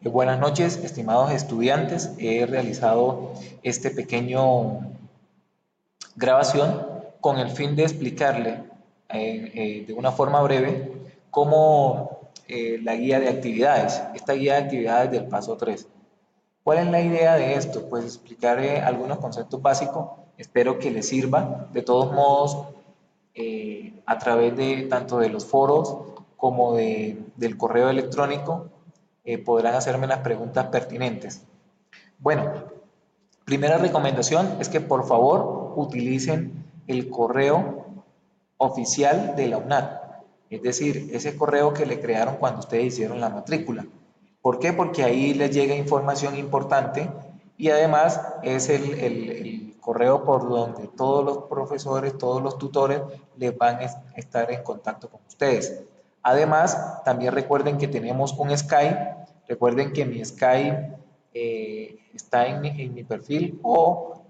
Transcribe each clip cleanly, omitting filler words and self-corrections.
Buenas noches, estimados estudiantes. He realizado este pequeño grabación con el fin de explicarle de una forma breve cómo la guía de actividades, esta guía de actividades del paso 3. ¿Cuál es la idea de esto? Pues explicaré algunos conceptos básicos, espero que les sirva. De todos modos, a través de tanto de los foros como del correo electrónico, podrán hacerme las preguntas pertinentes. Bueno, primera recomendación es que por favor utilicen el correo oficial de la UNAD, es decir, ese correo que le crearon cuando ustedes hicieron la matrícula. ¿Por qué? Porque ahí les llega información importante y además es el correo por donde todos los profesores, todos los tutores les van a estar en contacto con ustedes. Además, también recuerden que tenemos un Skype. Recuerden que mi Skype está en mi perfil o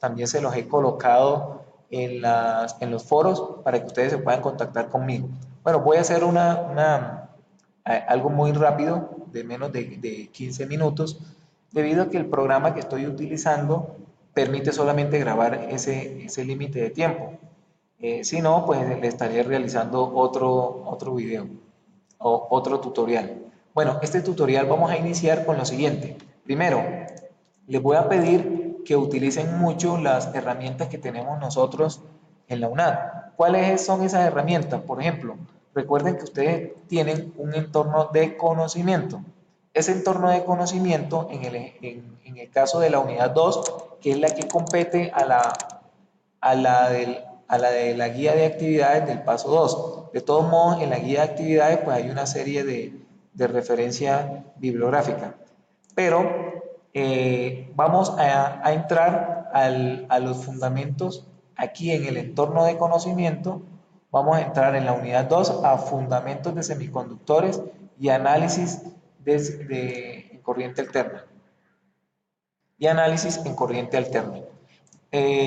también se los he colocado en los foros para que ustedes se puedan contactar conmigo. Bueno, voy a hacer algo muy rápido, de menos de 15 minutos, debido a que el programa que estoy utilizando permite solamente grabar ese límite de tiempo. Si no, pues le estaré realizando otro video o otro tutorial. Bueno, este tutorial vamos a iniciar con lo siguiente. Primero, les voy a pedir que utilicen mucho las herramientas que tenemos nosotros en la UNAD. ¿Cuáles son esas herramientas? Por ejemplo, recuerden que ustedes tienen un entorno de conocimiento. Ese entorno de conocimiento, en el caso de la unidad 2, que es la que compete a la de la guía de actividades del paso 2. De todos modos, en la guía de actividades pues hay una serie de referencia bibliográfica. Pero vamos a entrar a los fundamentos aquí en el entorno de conocimiento. Vamos a entrar en la unidad 2 a fundamentos de semiconductores y análisis en corriente alterna.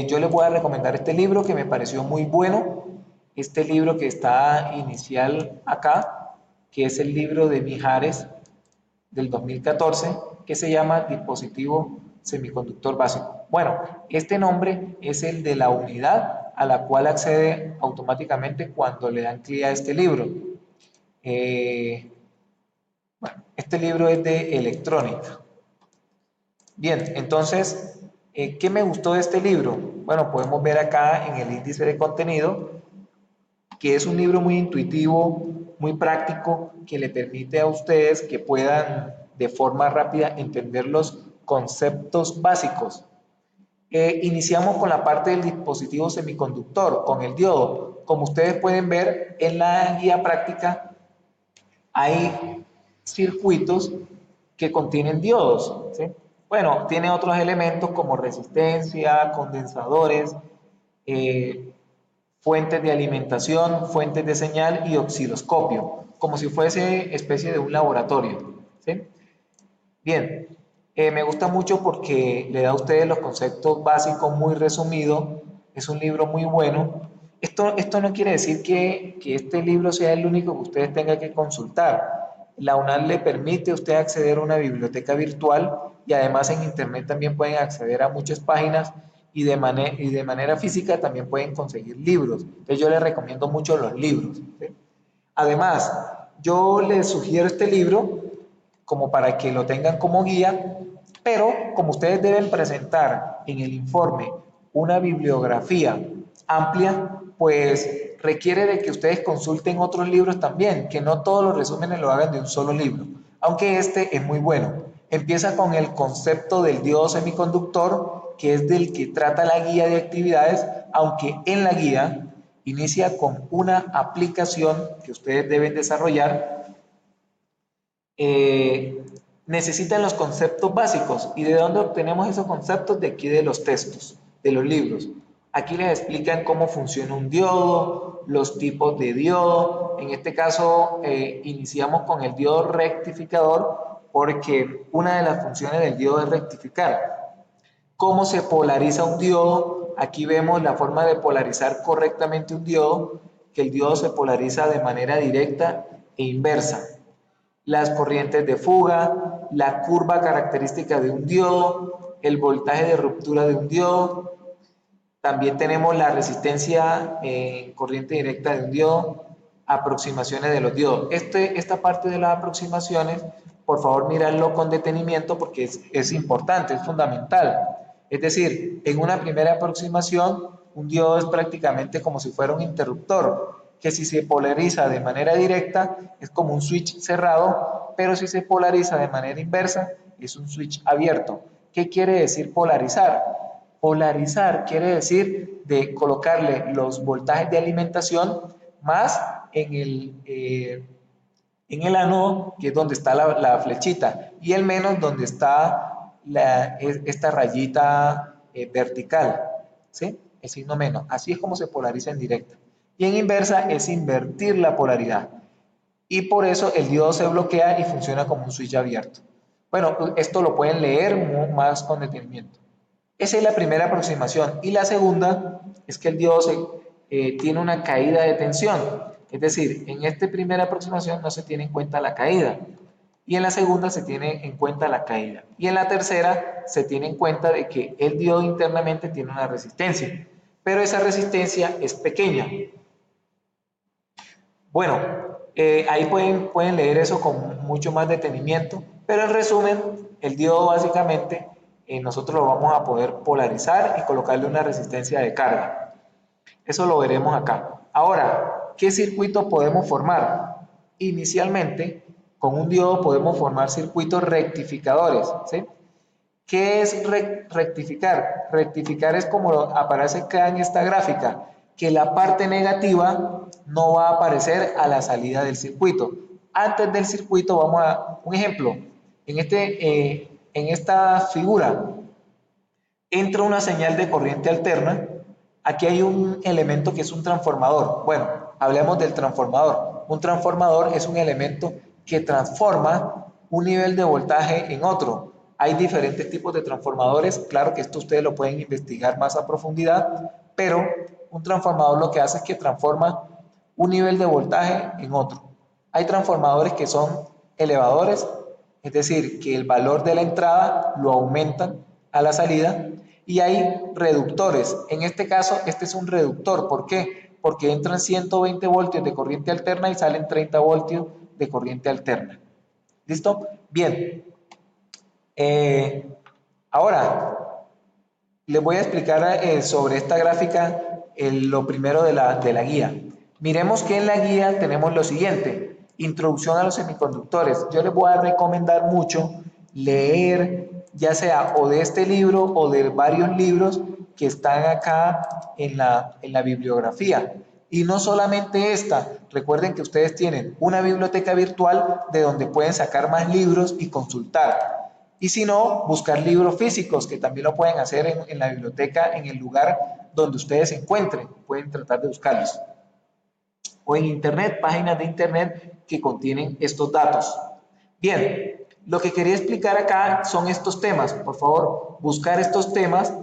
Yo les voy a recomendar este libro que me pareció muy bueno, este libro que está inicial acá, que es el libro de Mijares del 2014, que se llama Dispositivo Semiconductor Básico. Bueno, este nombre es el de la unidad a la cual accede automáticamente cuando le dan clic a este libro. Bueno, este libro es de electrónica. Bien, entonces, ¿qué me gustó de este libro? Bueno, podemos ver acá en el índice de contenido que es un libro muy intuitivo, muy práctico, que le permite a ustedes que puedan de forma rápida entender los conceptos básicos. Iniciamos con la parte del dispositivo semiconductor, con el diodo. Como ustedes pueden ver en la guía práctica, hay circuitos que contienen diodos, ¿sí? Bueno, tiene otros elementos como resistencia, condensadores, eh, fuentes de alimentación, fuentes de señal y osciloscopio, como si fuese especie de un laboratorio, ¿sí? Bien, me gusta mucho porque le da a ustedes los conceptos básicos muy resumidos, es un libro muy bueno. Esto no quiere decir que este libro sea el único que ustedes tengan que consultar. La UNAD le permite a usted acceder a una biblioteca virtual y además en internet también pueden acceder a muchas páginas y de manera física también pueden conseguir libros. Entonces yo les recomiendo mucho los libros, ¿sí? Además, yo les sugiero este libro como para que lo tengan como guía, pero como ustedes deben presentar en el informe una bibliografía amplia, pues requiere de que ustedes consulten otros libros también, que no todos los resúmenes lo hagan de un solo libro, aunque este es muy bueno. Empieza con el concepto del diodo semiconductor, que es del que trata la guía de actividades, aunque en la guía inicia con una aplicación que ustedes deben desarrollar. Necesitan los conceptos básicos. ¿Y de dónde obtenemos esos conceptos? De aquí de los textos, de los libros. Aquí les explican cómo funciona un diodo, los tipos de diodo. En este caso, iniciamos con el diodo rectificador porque una de las funciones del diodo es rectificar. ¿Cómo se polariza un diodo? Aquí vemos la forma de polarizar correctamente un diodo, que el diodo se polariza de manera directa e inversa. las corrientes de fuga, la curva característica de un diodo, el voltaje de ruptura de un diodo. También tenemos la resistencia en corriente directa de un diodo, aproximaciones de los diodos. Esta parte de las aproximaciones, por favor, mirarlo con detenimiento porque es importante, es fundamental. Es decir, en una primera aproximación, un diodo es prácticamente como si fuera un interruptor, que si se polariza de manera directa es como un switch cerrado, pero si se polariza de manera inversa es un switch abierto. ¿Qué quiere decir polarizar? Polarizar quiere decir de colocarle los voltajes de alimentación más en el ánodo, que es donde está la flechita, y el menos donde está esta rayita vertical, ¿sí? El signo menos. Así es como se polariza en directa. Y en inversa es invertir la polaridad. Y por eso el diodo se bloquea y funciona como un switch abierto. Bueno, esto lo pueden leer más con detenimiento. Esa es la primera aproximación. Y la segunda es que el diodo tiene una caída de tensión. Es decir, en esta primera aproximación no se tiene en cuenta la caída. Y en la segunda se tiene en cuenta la caída. Y en la tercera se tiene en cuenta de que el diodo internamente tiene una resistencia. Pero esa resistencia es pequeña. Bueno, ahí pueden leer eso con mucho más detenimiento, pero en resumen, el diodo básicamente nosotros lo vamos a poder polarizar y colocarle una resistencia de carga. Eso lo veremos acá. Ahora, ¿qué circuito podemos formar? Inicialmente, con un diodo podemos formar circuitos rectificadores, ¿sí? ¿Qué es rectificar? Rectificar es como aparece acá en esta gráfica, que la parte negativa no va a aparecer a la salida del circuito. Antes del circuito, vamos a un ejemplo. En esta figura entra una señal de corriente alterna. Aquí hay un elemento que es un transformador. Bueno, hablemos del transformador. Un transformador es un elemento que transforma un nivel de voltaje en otro. Hay diferentes tipos de transformadores. Claro que esto ustedes lo pueden investigar más a profundidad, pero un transformador lo que hace es que transforma un nivel de voltaje en otro. Hay transformadores que son elevadores, es decir, que el valor de la entrada lo aumentan a la salida, y hay reductores. En este caso, este es un reductor. ¿Por qué? Porque entran 120 voltios de corriente alterna y salen 30 voltios de corriente alterna. ¿Listo? Bien. Ahora, les voy a explicar sobre esta gráfica lo primero de la guía. Miremos que en la guía tenemos lo siguiente: introducción a los semiconductores. Yo les voy a recomendar mucho leer, ya sea o de este libro o de varios libros que están acá en la bibliografía. Y no solamente esta, recuerden que ustedes tienen una biblioteca virtual de donde pueden sacar más libros y consultar. Y si no, buscar libros físicos, que también lo pueden hacer en la biblioteca, en el lugar donde ustedes se encuentren. Pueden tratar de buscarlos. O en internet, páginas de internet que contienen estos datos. Bien, lo que quería explicar acá son estos temas. Por favor, buscar estos temas.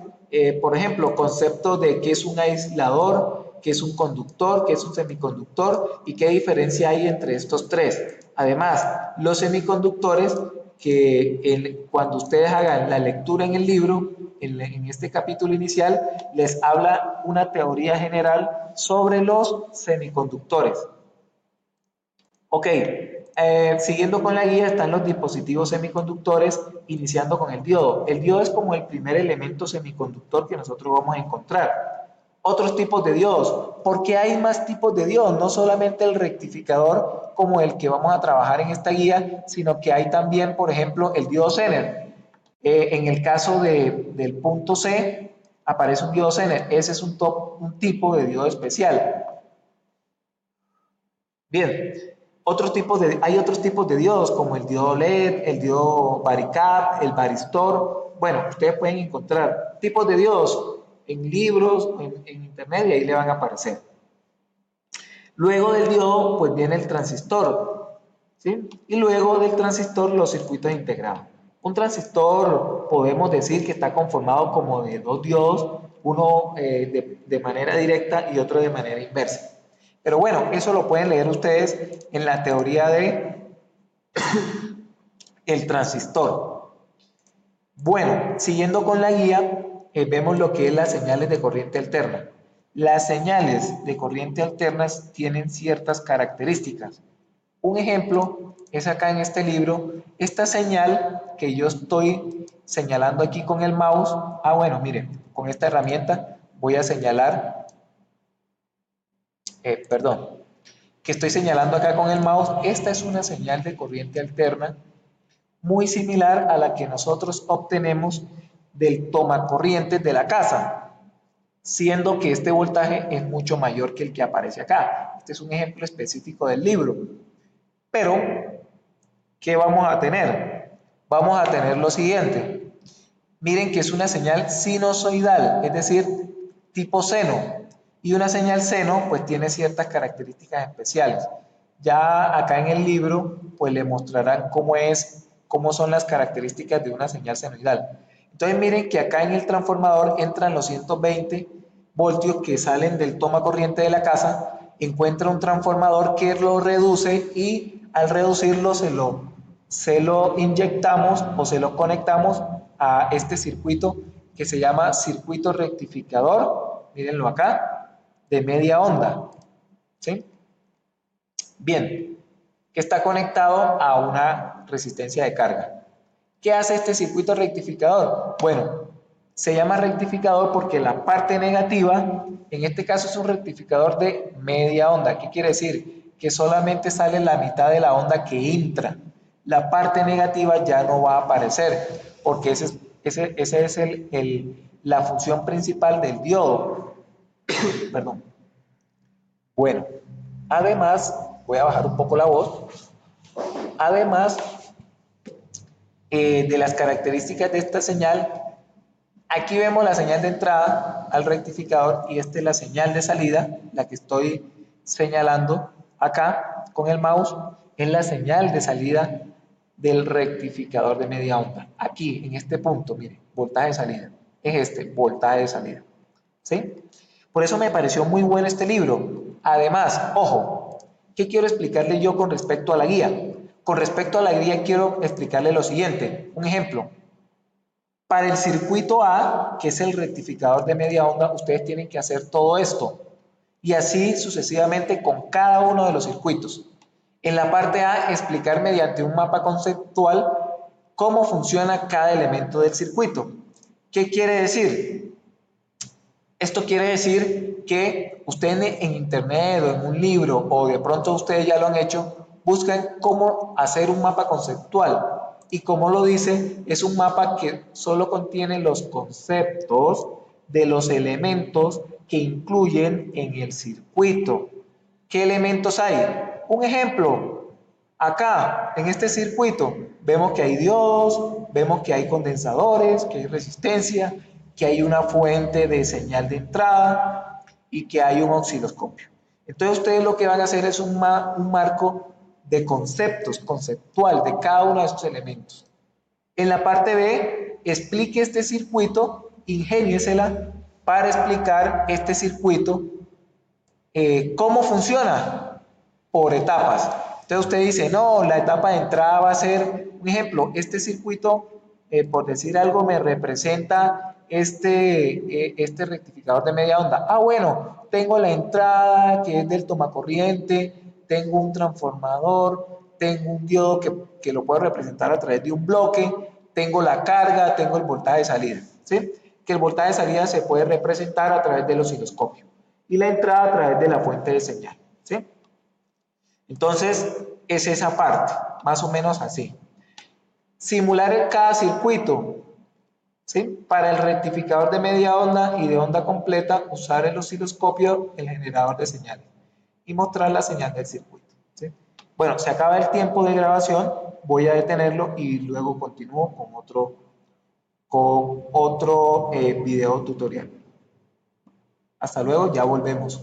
Por ejemplo, conceptos de qué es un aislador, qué es un conductor, qué es un semiconductor y qué diferencia hay entre estos tres. Además, los semiconductores cuando ustedes hagan la lectura en el libro, en este capítulo inicial, les habla una teoría general sobre los semiconductores. Ok, siguiendo con la guía están los dispositivos semiconductores, iniciando con el diodo. El diodo es como el primer elemento semiconductor que nosotros vamos a encontrar. Otros tipos de diodos, porque hay más tipos de diodos, no solamente el rectificador como el que vamos a trabajar en esta guía, sino que hay también, por ejemplo, el diodo Zener. En el caso del punto C, aparece un diodo Zener. Ese es un tipo de diodo especial. Bien, hay otros tipos de diodos como el diodo LED, el diodo varicap, el varistor. Bueno, ustedes pueden encontrar tipos de diodos en libros, en internet, y ahí le van a aparecer. Luego del diodo, pues viene el transistor, ¿sí? Y luego del transistor, los circuitos integrados. Un transistor podemos decir que está conformado como de dos diodos, uno de manera directa y otro de manera inversa. Pero bueno, eso lo pueden leer ustedes en la teoría el transistor. Bueno, siguiendo con la guía, vemos lo que es las señales de corriente alterna. Las señales de corriente alternas tienen ciertas características. Un ejemplo es acá en este libro, esta señal que yo estoy señalando aquí con el mouse. Bueno, miren, con esta herramienta voy a señalar, perdón, que estoy señalando acá con el mouse. Esta es una señal de corriente alterna muy similar a la que nosotros obtenemos del tomacorrientes de la casa, siendo que este voltaje es mucho mayor que el que aparece acá. Este es un ejemplo específico del libro. Pero, ¿qué vamos a tener? Vamos a tener lo siguiente. Miren que es una señal sinusoidal, es decir, tipo seno. Y una señal seno, pues tiene ciertas características especiales. Ya acá en el libro, pues le mostrarán cómo son las características de una señal senoidal. Entonces miren que acá en el transformador entran los 120 voltios que salen del toma corriente de la casa, encuentra un transformador que lo reduce y al reducirlo se lo inyectamos o se lo conectamos a este circuito que se llama circuito rectificador, mírenlo acá, de media onda, ¿sí? Bien, que está conectado a una resistencia de carga. ¿Qué hace este circuito rectificador? Bueno, se llama rectificador porque la parte negativa, en este caso es un rectificador de media onda. ¿Qué quiere decir? Que solamente sale la mitad de la onda que entra. La parte negativa ya no va a aparecer, porque esa es la función principal del diodo. Perdón. Bueno, además, voy a bajar un poco la voz. Además de las características de esta señal, aquí vemos la señal de entrada al rectificador y esta es la señal de salida, la que estoy señalando acá con el mouse, es la señal de salida del rectificador de media onda. Aquí, en este punto, miren, voltaje de salida. Es este, voltaje de salida. ¿Sí? Por eso me pareció muy bueno este libro. Además, ojo, ¿qué quiero explicarle yo con respecto a la guía? Con respecto a la guía quiero explicarle lo siguiente. Un ejemplo. Para el circuito A, que es el rectificador de media onda, ustedes tienen que hacer todo esto. Y así sucesivamente con cada uno de los circuitos. En la parte A, explicar mediante un mapa conceptual cómo funciona cada elemento del circuito. ¿Qué quiere decir? Esto quiere decir que ustedes en internet o en un libro o de pronto ustedes ya lo han hecho, buscan cómo hacer un mapa conceptual. Y como lo dice, es un mapa que solo contiene los conceptos de los elementos que incluyen en el circuito. ¿Qué elementos hay? Un ejemplo, acá en este circuito vemos que hay diodos, vemos que hay condensadores, que hay resistencia, que hay una fuente de señal de entrada y que hay un osciloscopio. Entonces ustedes lo que van a hacer es un marco de conceptos, conceptual de cada uno de esos elementos. En la parte B, explique este circuito, ingéniesela para explicar este circuito, cómo funciona por etapas. Entonces usted dice, no, la etapa de entrada va a ser, un ejemplo, este circuito, por decir algo, me representa este rectificador de media onda. Bueno, tengo la entrada que es del tomacorriente, tengo un transformador, tengo un diodo que lo puedo representar a través de un bloque, tengo la carga, tengo el voltaje de salida, ¿sí? Que el voltaje de salida se puede representar a través del osciloscopio y la entrada a través de la fuente de señal, ¿sí? Entonces, es esa parte, más o menos así. Simular en cada circuito, ¿sí? Para el rectificador de media onda y de onda completa, usar el osciloscopio, el generador de señales y mostrar la señal del circuito, ¿sí? Bueno, se acaba el tiempo de grabación, voy a detenerlo y luego continúo con otro video tutorial. Hasta luego, ya volvemos.